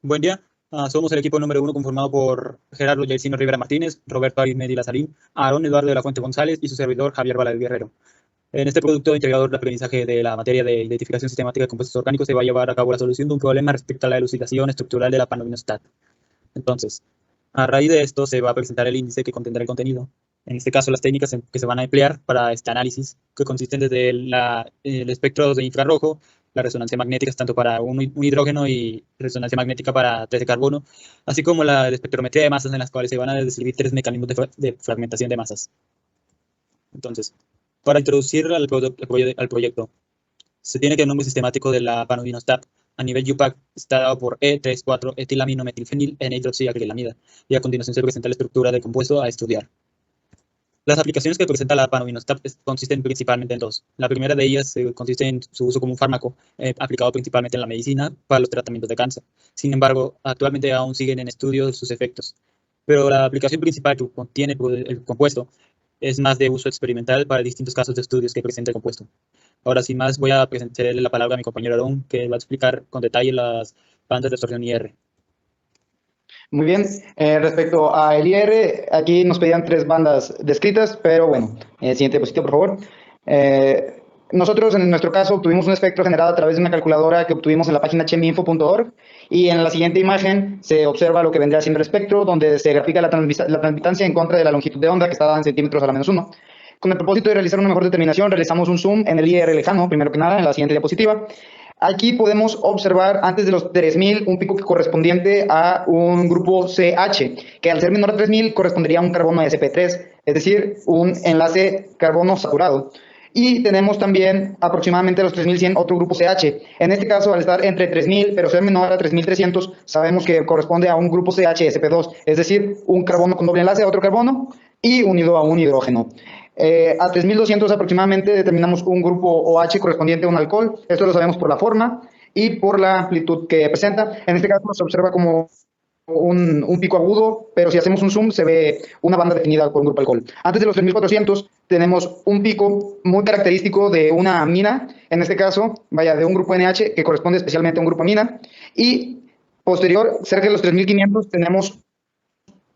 Buen día. Somos el equipo número 1 conformado por Gerardo Yelcino Rivera Martínez, Roberto Arizmendi Lazarín, Aarón Eduardo de la Fuente González y su servidor Javier Valadez Guerrero. En este producto integrador de aprendizaje de la materia de identificación sistemática de compuestos orgánicos se va a llevar a cabo la solución de un problema respecto a la elucidación estructural de la panovinostat. Entonces, a raíz de esto se va a presentar el índice que contendrá el contenido. En este caso, las técnicas que se van a emplear para este análisis, que consisten desde el espectro de infrarrojo, la resonancia magnética, tanto para un hidrógeno y resonancia magnética para 3 de carbono, así como la espectrometría de masas en las cuales se van a describir 3 mecanismos de fragmentación de masas. Entonces, para introducir al proyecto, se tiene que el nombre sistemático de la panovinostat a nivel UPAC está dado por E34-etilaminometilfenil N-hidroxiacrilamida, y a continuación se presenta la estructura del compuesto a estudiar. Las aplicaciones que presenta la panovinostat consisten principalmente en dos. La primera de ellas consiste en su uso como un fármaco aplicado principalmente en la medicina para los tratamientos de cáncer. Sin embargo, actualmente aún siguen en estudio sus efectos. Pero la aplicación principal que contiene el compuesto es más de uso experimental para distintos casos de estudios que presenta el compuesto. Ahora, sin más, voy a presentarle la palabra a mi compañero Aarón, que va a explicar con detalle las bandas de absorción IR. Muy bien, respecto a el IR, aquí nos pedían 3 bandas descritas, pero bueno, siguiente diapositiva, por favor. Nosotros, en nuestro caso, obtuvimos un espectro generado a través de una calculadora que obtuvimos en la página chemiinfo.org, y en la siguiente imagen se observa lo que vendría siendo el espectro, donde se grafica la transmitancia en contra de la longitud de onda, que está dada en centímetros a la menos 1. Con el propósito de realizar una mejor determinación, realizamos un zoom en el IR lejano, primero que nada, en la siguiente diapositiva. Aquí podemos observar antes de los 3000 un pico correspondiente a un grupo CH, que al ser menor a 3000 correspondería a un carbono sp3, es decir, un enlace carbono saturado. Y tenemos también aproximadamente a los 3100 otro grupo CH. En este caso, al estar entre 3000 pero ser menor a 3300, sabemos que corresponde a un grupo CH sp2, es decir, un carbono con doble enlace a otro carbono y unido a un hidrógeno. A 3200 aproximadamente determinamos un grupo OH correspondiente a un alcohol. Esto lo sabemos por la forma y por la amplitud que presenta. En este caso se observa como un pico agudo, pero si hacemos un zoom se ve una banda definida por un grupo alcohol. Antes de los 3400 tenemos un pico muy característico de una amina, en este caso, de un grupo NH que corresponde especialmente a un grupo amina, y posterior, cerca de los 3500, tenemos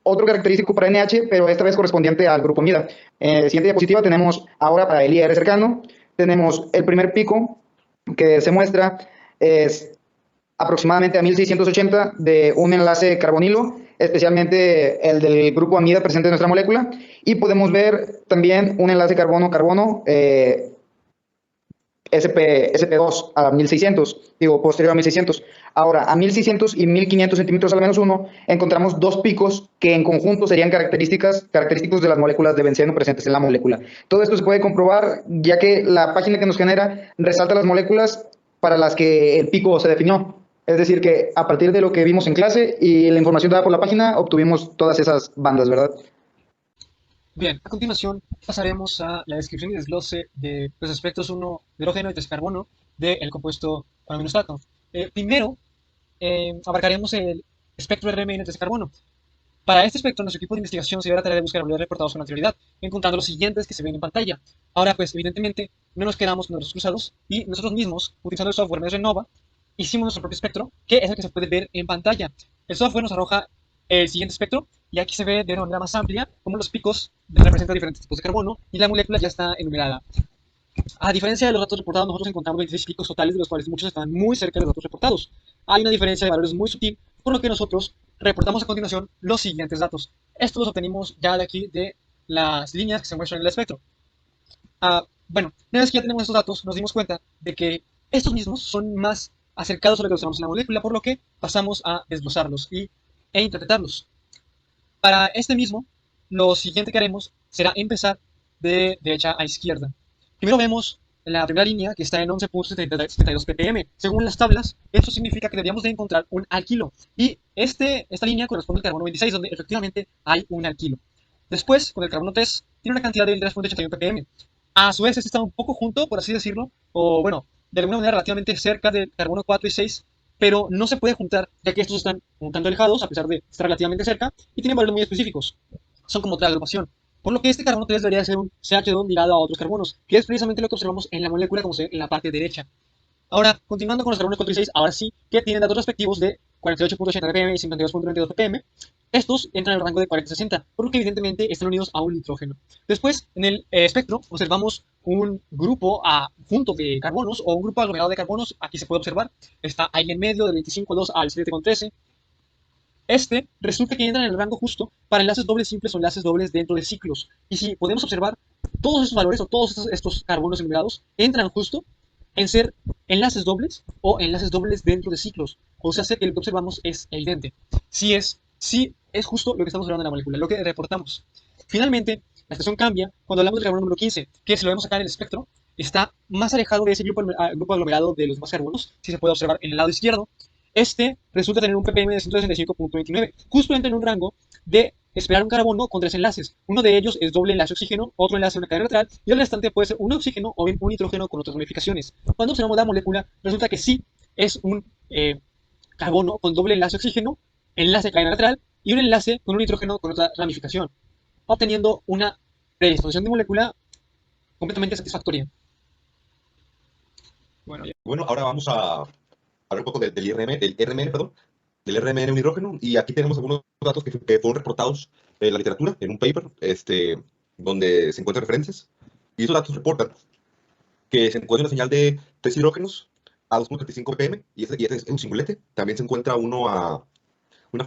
otro característico para NH, pero esta vez correspondiente al grupo amida. Siguiente diapositiva tenemos ahora para el IR cercano, tenemos el primer pico que se muestra es aproximadamente a 1680 de un enlace carbonilo, especialmente el del grupo amida presente en nuestra molécula, y podemos ver también un enlace carbono-carbono SP2 a 1600, posterior a 1600. Ahora, a 1600 y 1500 centímetros al menos 1, encontramos 2 picos que en conjunto serían característicos de las moléculas de benceno presentes en la molécula. Todo esto se puede comprobar, ya que la página que nos genera resalta las moléculas para las que el pico se definió. Es decir, que a partir de lo que vimos en clase y la información dada por la página, obtuvimos todas esas bandas, ¿verdad? Bien, a continuación pasaremos a la descripción y desglose de los aspectos 1 de hidrógeno y 3 carbono del compuesto panovinostat. Primero, abarcaremos el espectro RMN 3 carbono. Para este espectro, nuestro equipo de investigación se dio la tarea de buscar valores reportados con anterioridad, encontrando los siguientes que se ven en pantalla. Ahora, pues, evidentemente, no nos quedamos con los cruzados y nosotros mismos, utilizando el software Renova, hicimos nuestro propio espectro, que es el que se puede ver en pantalla. El software nos arroja el siguiente espectro, y aquí se ve de una manera más amplia cómo los picos representan diferentes tipos de carbono y la molécula ya está enumerada. A diferencia de los datos reportados, nosotros encontramos 26 picos totales, de los cuales muchos están muy cerca de los datos reportados. Hay una diferencia de valores muy sutil, por lo que nosotros reportamos a continuación los siguientes datos. Estos los obtenimos ya de aquí de las líneas que se muestran en el espectro. Bueno, una vez que ya tenemos estos datos, nos dimos cuenta de que estos mismos son más acercados a lo que observamos en la molécula, por lo que pasamos a desglosarlos e interpretarlos. Para este mismo, lo siguiente que haremos será empezar de derecha a izquierda. Primero vemos la primera línea que está en 11.72 ppm. Según las tablas, esto significa que deberíamos de encontrar un alquilo. Y esta línea corresponde al carbono 26, donde efectivamente hay un alquilo. Después, con el carbono 3, tiene una cantidad de 3.81 ppm. A su vez, este está un poco junto, por así decirlo, o bueno, de alguna manera relativamente cerca del carbono 4 y 6, pero no se puede juntar, ya que estos están un tanto alejados, a pesar de estar relativamente cerca, y tienen valores muy específicos. Son como otra agrupación. Por lo que este carbono 3 debería ser un CH2 ligado a otros carbonos, que es precisamente lo que observamos en la molécula, como se ve en la parte derecha. Ahora, continuando con los carbonos 4 y 6, ahora sí que tienen datos respectivos de 48.80 ppm y 52.22 ppm. Estos entran en el rango de 40-60, por lo que evidentemente están unidos a un nitrógeno. Después, en el espectro, observamos un grupo junto de carbonos o un grupo aglomerado de carbonos. Aquí se puede observar, está ahí en medio del 25,2 al 7,13. Este resulta que entra en el rango justo para enlaces dobles simples o enlaces dobles dentro de ciclos. Y si podemos observar, todos esos valores o todos estos carbonos enumerados entran justo en ser enlaces dobles o enlaces dobles dentro de ciclos. O sea, que lo que observamos es evidente. Sí es justo lo que estamos observando en la molécula, lo que reportamos. Finalmente, la expresión cambia cuando hablamos del carbono número 15, que si lo vemos acá en el espectro, está más alejado de ese grupo aglomerado de los demás carbonos, si se puede observar en el lado izquierdo. Este resulta tener un ppm de 165.29, justo entra en un rango de esperar un carbono con 3 enlaces. Uno de ellos es doble enlace oxígeno, otro enlace en una cadena lateral, y el restante puede ser un oxígeno o bien un nitrógeno con otras modificaciones. Cuando observamos la molécula, resulta que sí es un carbono con doble enlace oxígeno, enlace de cadena lateral, y un enlace con un nitrógeno con otra ramificación, obteniendo una predisposición de molécula completamente satisfactoria. Bueno, ahora vamos a hablar un poco del RMN, perdón, del RMN un hidrógeno, y aquí tenemos algunos datos que fueron reportados en la literatura, en un paper, donde se encuentran referencias, y esos datos reportan que se encuentra una señal de 3 hidrógenos a 2.35 ppm, y este es un singulete. También se encuentra una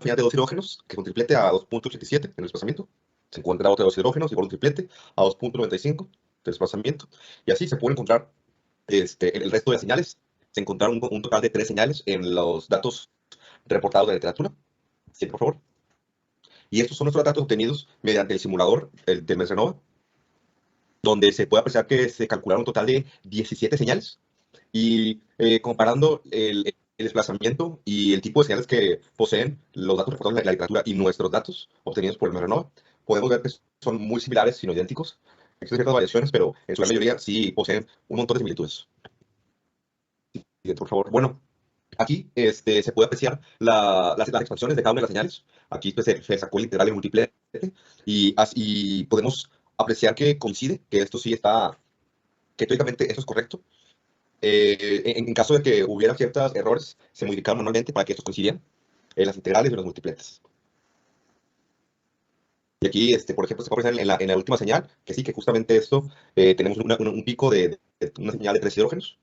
señal de 2 hidrógenos, que es un triplete a 2.87 en el desplazamiento. Se encuentra otra de 2 hidrógenos, igual un triplete, a 2.95 de desplazamiento, y así se puede encontrar el resto de señales. Se encontraron un total de 3 señales en los datos reportados de la literatura. Sí, por favor. Y estos son nuestros datos obtenidos mediante el simulador de Mesrenova, donde se puede apreciar que se calcularon un total de 17 señales. Y comparando el desplazamiento y el tipo de señales que poseen los datos reportados en la literatura y nuestros datos obtenidos por el Mesrenova, podemos ver que son muy similares, sino idénticos. Existen ciertas variaciones, pero en su gran mayoría sí poseen un montón de similitudes. Por favor. Bueno, aquí se puede apreciar las expansiones de cada una de las señales. Aquí pues, se sacó el integral en multiplete y así podemos apreciar que coincide, que esto sí está, que teóricamente esto es correcto. En caso de que hubiera ciertos errores, se modificaron manualmente para que estos coincidieran en las integrales y los multipletes. Y aquí, por ejemplo, se puede apreciar en la última señal, que sí, que justamente esto, tenemos un pico de una señal de 3 hidrógenos,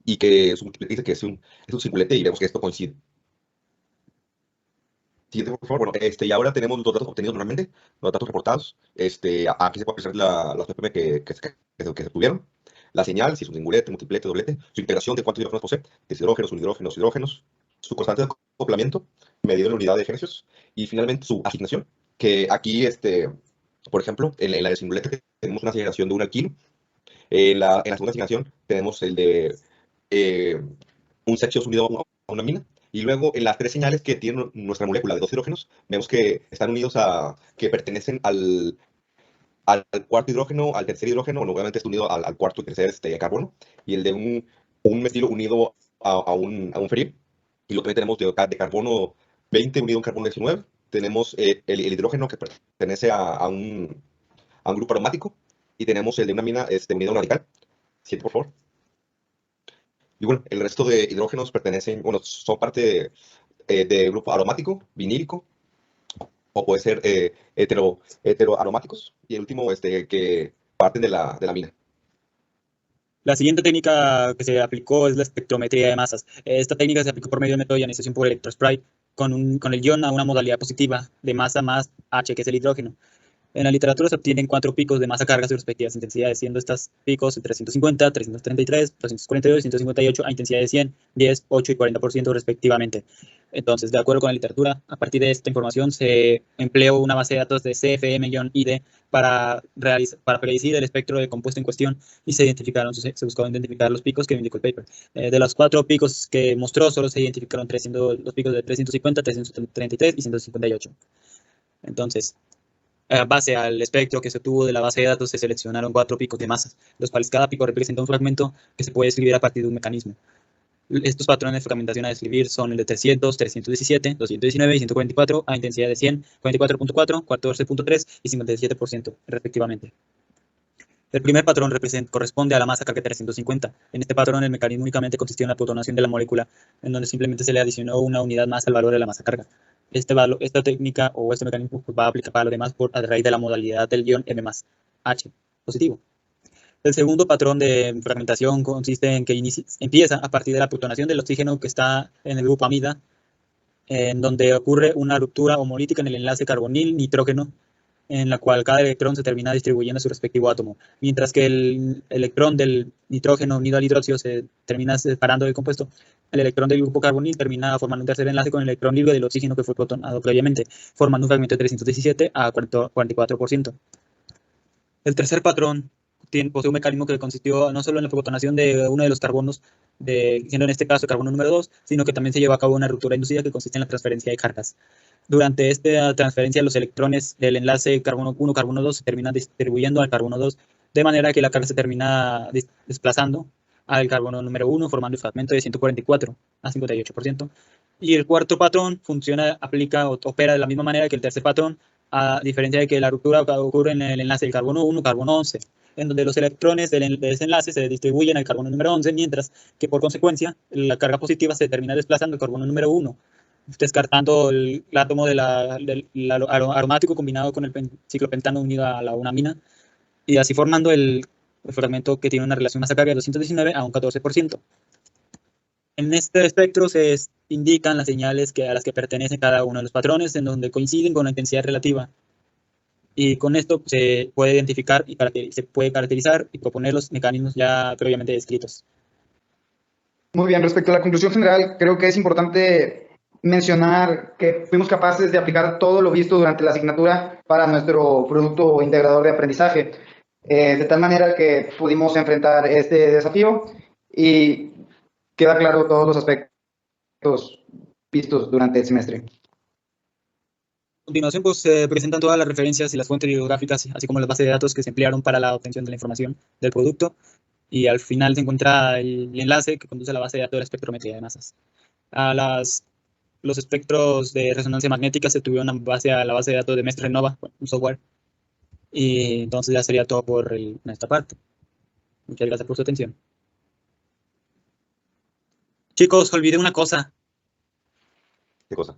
y que su multiplete dice que es un singulete, y vemos que esto coincide. Siguiente, por favor. Bueno, y ahora tenemos los datos obtenidos normalmente, los datos reportados. Aquí se puede apreciar las ppm que se tuvieron, la señal, si es un singulete, multiplete, doblete, su integración de cuántos hidrógenos posee, de hidrógenos, unihidrógenos, hidrógenos, su constante de acoplamiento, medido en la unidad de hercios, y finalmente su asignación, que aquí, por ejemplo, en la de singulete tenemos una asignación de 1 al kilo. En la segunda asignación tenemos el de un sexo unido a una amina. Y luego en las 3 señales que tiene nuestra molécula de 2 hidrógenos, vemos que están unidos que pertenecen al cuarto hidrógeno, al tercer hidrógeno, nuevamente está unido al cuarto y tercer carbono, y el de un metilo unido a un feril. Y luego también tenemos de carbono 20 unido a un carbono 19. Tenemos el hidrógeno que pertenece a un grupo aromático, y tenemos el de una amina unido a un radical. Siguiente, por favor. Y bueno, el resto de hidrógenos son parte de grupo aromático, vinílico, o puede ser heteroaromáticos, y el último que parten de la amina. La siguiente técnica que se aplicó es la espectrometría de masas. Esta técnica se aplicó por medio del método de ionización por electrospray con el ion a una modalidad positiva de masa más H, que es el hidrógeno. En la literatura se obtienen 4 picos de masa carga a sus respectivas intensidades, siendo estos picos de 350, 333, 242 y 158 a intensidad de 100, 10, 8 y 40% respectivamente. Entonces, de acuerdo con la literatura, a partir de esta información se empleó una base de datos de CFM-ID para predecir el espectro de compuesto en cuestión, y se buscaron identificar los picos que indicó el paper. De los 4 picos que mostró, solo se identificaron 3, siendo los picos de 350, 333 y 158. Entonces, a base al espectro que se obtuvo de la base de datos, se seleccionaron 4 picos de masas, los cuales cada pico representa un fragmento que se puede escribir a partir de un mecanismo. Estos patrones de fragmentación a describir son el de 300, 317, 219 y 144 a intensidad de 100, 44.4, 14.3 y 57% respectivamente. El primer patrón corresponde a la masa carga 350. En este patrón el mecanismo únicamente consistió en la protonación de la molécula, en donde simplemente se le adicionó una unidad más al valor de la masa carga. Esta técnica o este mecanismo va a aplicar para lo demás a raíz de la modalidad del guión M más H positivo. El segundo patrón de fragmentación consiste en que empieza a partir de la protonación del oxígeno que está en el grupo amida, en donde ocurre una ruptura homolítica en el enlace carbonil-nitrógeno, en la cual cada electrón se termina distribuyendo a su respectivo átomo, mientras que el electrón del nitrógeno unido al hidróxido se termina separando del compuesto. El electrón del grupo carbonil termina formando un tercer enlace con el electrón libre del oxígeno que fue protonado previamente, formando un fragmento de 317 a 44%. El tercer patrón posee un mecanismo que consistió no solo en la protonación de uno de los carbonos, siendo en este caso el carbono número 2, sino que también se lleva a cabo una ruptura inducida que consiste en la transferencia de cargas. Durante esta transferencia, los electrones del enlace carbono 1, carbono 2 se terminan distribuyendo al carbono 2, de manera que la carga se termina desplazando al carbono número 1, formando el fragmento de 144 a 58%. Y el cuarto patrón aplica o opera de la misma manera que el tercer patrón, a diferencia de que la ruptura ocurre en el enlace del carbono 1, carbono 11, en donde los electrones de ese enlace se distribuyen al carbono número 11, mientras que por consecuencia la carga positiva se termina desplazando al carbono número 1, descartando el átomo del aromático combinado con el ciclopentano unido a la unamina, y así formando el fragmento que tiene una relación masa carga de 219 a un 14%. En este espectro se indican las señales a las que pertenece cada uno de los patrones, en donde coinciden con la intensidad relativa. Y con esto se puede identificar y se puede caracterizar y proponer los mecanismos ya previamente descritos. Muy bien, respecto a la conclusión general, creo que es importante mencionar que fuimos capaces de aplicar todo lo visto durante la asignatura para nuestro producto integrador de aprendizaje, de tal manera que pudimos enfrentar este desafío y queda claro todos los aspectos vistos durante el semestre. A continuación, pues, se presentan todas las referencias y las fuentes bibliográficas, así como las bases de datos que se emplearon para la obtención de la información del producto. Y al final se encuentra el enlace que conduce a la base de datos de la espectrometría de masas. Los espectros de resonancia magnética se tuvieron a la base de datos de Mestre Nova, un software. Y entonces ya sería todo por esta parte. Muchas gracias por su atención. Chicos, olvidé una cosa. ¿Qué cosa?